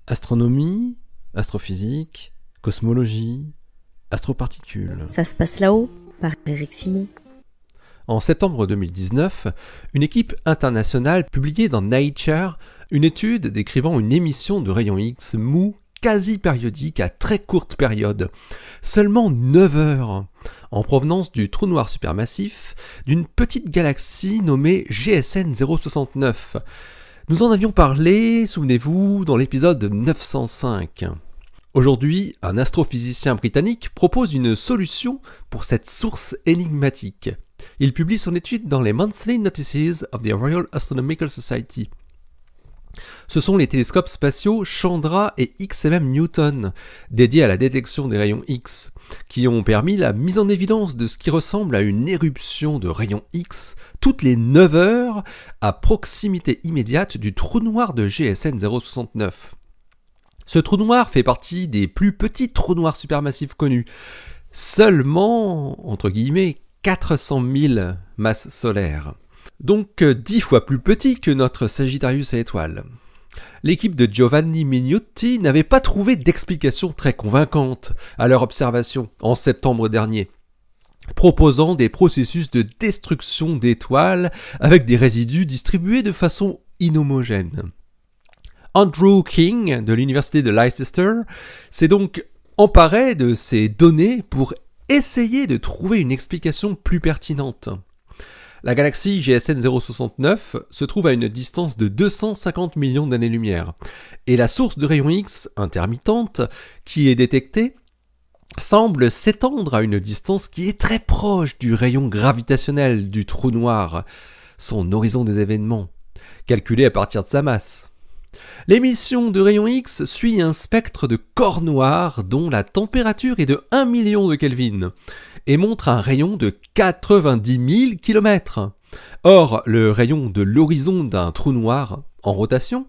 Astronomie, astrophysique, cosmologie, astroparticules. Ça se passe là-haut, par Eric Simon. En septembre 2019, une équipe internationale publiait dans Nature une étude décrivant une émission de rayons X mous quasi périodique à très courte période, seulement 9 heures, en provenance du trou noir supermassif d'une petite galaxie nommée GSN 069. Nous en avions parlé, souvenez-vous, dans l'épisode 905. Aujourd'hui, un astrophysicien britannique propose une solution pour cette source énigmatique. Il publie son étude dans les Monthly Notices of the Royal Astronomical Society. Ce sont les télescopes spatiaux Chandra et XMM Newton, dédiés à la détection des rayons X, qui ont permis la mise en évidence de ce qui ressemble à une éruption de rayons X toutes les 9 heures à proximité immédiate du trou noir de GSN 069. Ce trou noir fait partie des plus petits trous noirs supermassifs connus, seulement, entre guillemets, 400 000 masses solaires. Donc 10 fois plus petit que notre Sagittarius à étoiles. L'équipe de Giovanni Mignotti n'avait pas trouvé d'explication très convaincante à leur observation en septembre dernier, proposant des processus de destruction d'étoiles avec des résidus distribués de façon inhomogène. Andrew King de l'université de Leicester s'est donc emparé de ces données pour essayer de trouver une explication plus pertinente. La galaxie GSN 069 se trouve à une distance de 250 millions d'années-lumière, et la source de rayons X intermittente qui est détectée semble s'étendre à une distance qui est très proche du rayon gravitationnel du trou noir, son horizon des événements, calculé à partir de sa masse. L'émission de rayons X suit un spectre de corps noirs dont la température est de 1 million de Kelvin et montre un rayon de 90 000 km. Or, le rayon de l'horizon d'un trou noir en rotation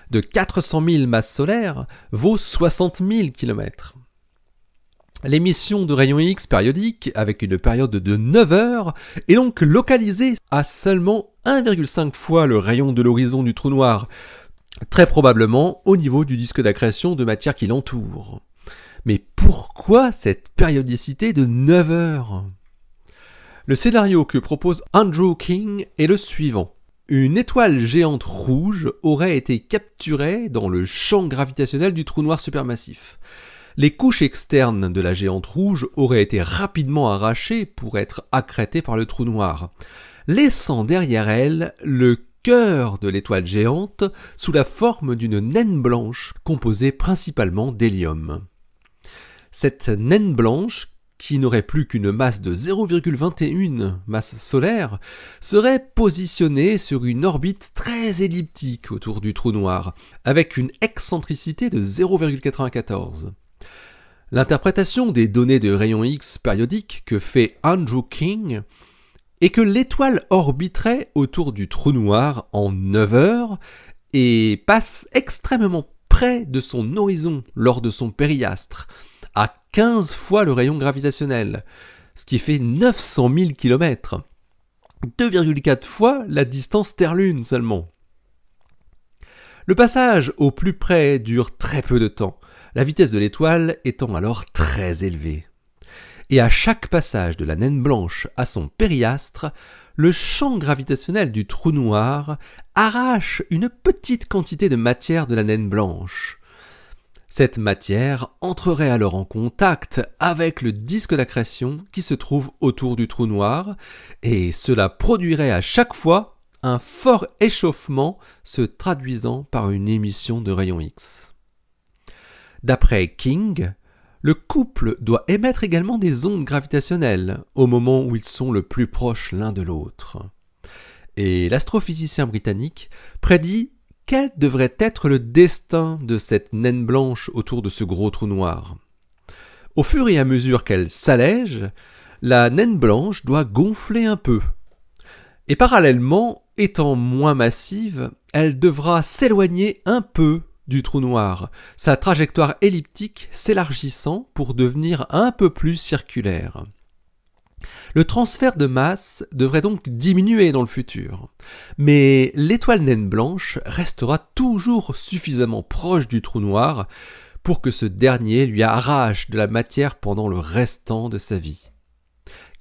de 400 000 masses solaires vaut 60 000 km. L'émission de rayons X périodique, avec une période de 9 heures, est donc localisée à seulement 1,5 fois le rayon de l'horizon du trou noir, très probablement au niveau du disque d'accrétion de matière qui l'entoure. Mais pourquoi cette périodicité de 9 heures ? Le scénario que propose Andrew King est le suivant. Une étoile géante rouge aurait été capturée dans le champ gravitationnel du trou noir supermassif. Les couches externes de la géante rouge auraient été rapidement arrachées pour être accrétées par le trou noir, laissant derrière elle le cœur de l'étoile géante sous la forme d'une naine blanche composée principalement d'hélium. Cette naine blanche, qui n'aurait plus qu'une masse de 0,21 masse solaire, serait positionnée sur une orbite très elliptique autour du trou noir, avec une excentricité de 0,94. L'interprétation des données de rayons X périodiques que fait Andrew King est que l'étoile orbiterait autour du trou noir en 9 heures et passe extrêmement près de son horizon lors de son périastre, à 15 fois le rayon gravitationnel, ce qui fait 900 000 km, 2,4 fois la distance Terre-Lune seulement. Le passage au plus près dure très peu de temps, la vitesse de l'étoile étant alors très élevée. Et à chaque passage de la naine blanche à son périastre, le champ gravitationnel du trou noir arrache une petite quantité de matière de la naine blanche. Cette matière entrerait alors en contact avec le disque d'accrétion qui se trouve autour du trou noir, et cela produirait à chaque fois un fort échauffement se traduisant par une émission de rayons X. D'après King, le couple doit émettre également des ondes gravitationnelles au moment où ils sont le plus proches l'un de l'autre. Et l'astrophysicien britannique prédit quel devrait être le destin de cette naine blanche autour de ce gros trou noir. Au fur et à mesure qu'elle s'allège, la naine blanche doit gonfler un peu. Et parallèlement, étant moins massive, elle devra s'éloigner un peu du trou noir, sa trajectoire elliptique s'élargissant pour devenir un peu plus circulaire. Le transfert de masse devrait donc diminuer dans le futur, mais l'étoile naine blanche restera toujours suffisamment proche du trou noir pour que ce dernier lui arrache de la matière pendant le restant de sa vie.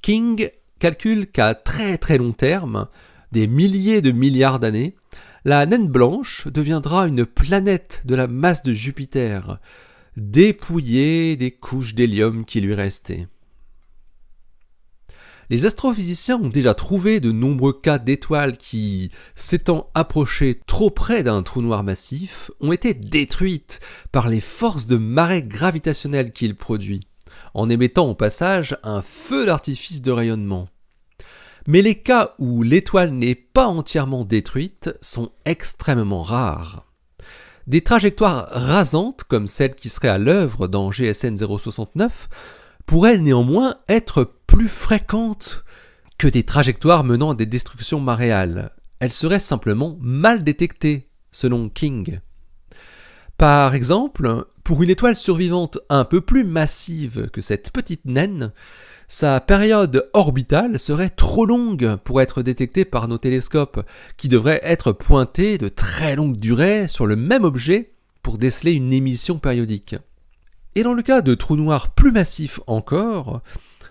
King calcule qu'à très long terme, des milliers de milliards d'années, la naine blanche deviendra une planète de la masse de Jupiter, dépouillée des couches d'hélium qui lui restaient. Les astrophysiciens ont déjà trouvé de nombreux cas d'étoiles qui, s'étant approchées trop près d'un trou noir massif, ont été détruites par les forces de marée gravitationnelle qu'il produit, en émettant au passage un feu d'artifice de rayonnement. Mais les cas où l'étoile n'est pas entièrement détruite sont extrêmement rares. Des trajectoires rasantes, comme celle qui serait à l'œuvre dans GSN 069, pourraient néanmoins être plus fréquentes que des trajectoires menant à des destructions maréales. Elles seraient simplement mal détectées, selon King. Par exemple, pour une étoile survivante un peu plus massive que cette petite naine, sa période orbitale serait trop longue pour être détectée par nos télescopes, qui devraient être pointés de très longue durée sur le même objet pour déceler une émission périodique. Et dans le cas de trous noirs plus massifs encore,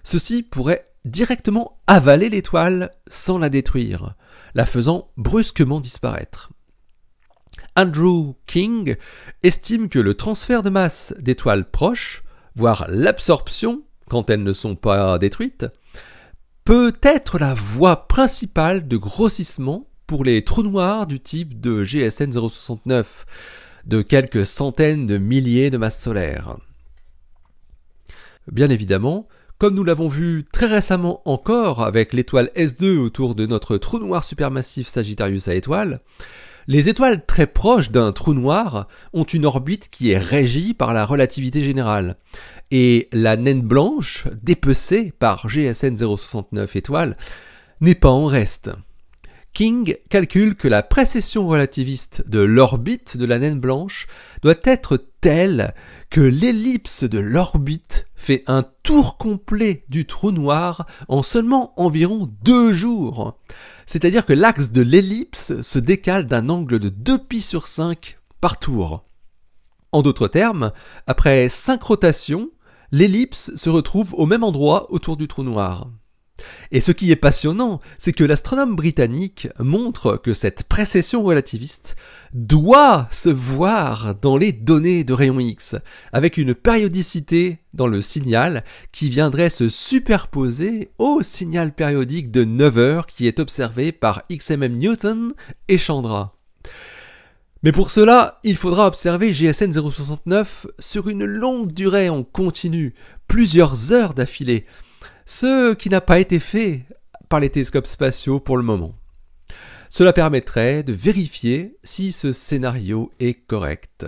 ceux-ci pourraient directement avaler l'étoile sans la détruire, la faisant brusquement disparaître. Andrew King estime que le transfert de masse d'étoiles proches, voire l'absorption quand elles ne sont pas détruites, peut être la voie principale de grossissement pour les trous noirs du type de GSN 069, de quelques centaines de milliers de masses solaires. Bien évidemment, comme nous l'avons vu très récemment encore avec l'étoile S2 autour de notre trou noir supermassif Sagittarius à étoiles, les étoiles très proches d'un trou noir ont une orbite qui est régie par la relativité générale, et la naine blanche, dépecée par GSN 069 étoiles, n'est pas en reste. King calcule que la précession relativiste de l'orbite de la naine blanche doit être telle que l'ellipse de l'orbite fait un tour complet du trou noir en seulement environ 2 jours. C'est-à-dire que l'axe de l'ellipse se décale d'un angle de 2π/5 par tour. En d'autres termes, après 5 rotations, l'ellipse se retrouve au même endroit autour du trou noir. Et ce qui est passionnant, c'est que l'astronome britannique montre que cette précession relativiste doit se voir dans les données de rayons X, avec une périodicité dans le signal qui viendrait se superposer au signal périodique de 9 heures qui est observé par XMM Newton et Chandra. Mais pour cela, il faudra observer GSN 069 sur une longue durée en continu, plusieurs heures d'affilée, ce qui n'a pas été fait par les télescopes spatiaux pour le moment. Cela permettrait de vérifier si ce scénario est correct.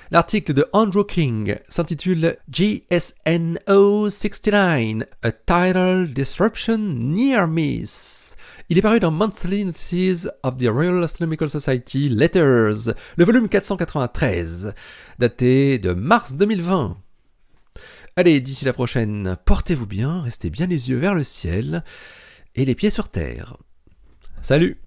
L'article de Andrew King s'intitule GSN 069, A Tidal Disruption Near Miss. Il est paru dans Monthly Notices of the Royal Astronomical Society Letters, le volume 493, daté de mars 2020. Allez, d'ici la prochaine, portez-vous bien, restez bien les yeux vers le ciel et les pieds sur terre. Salut!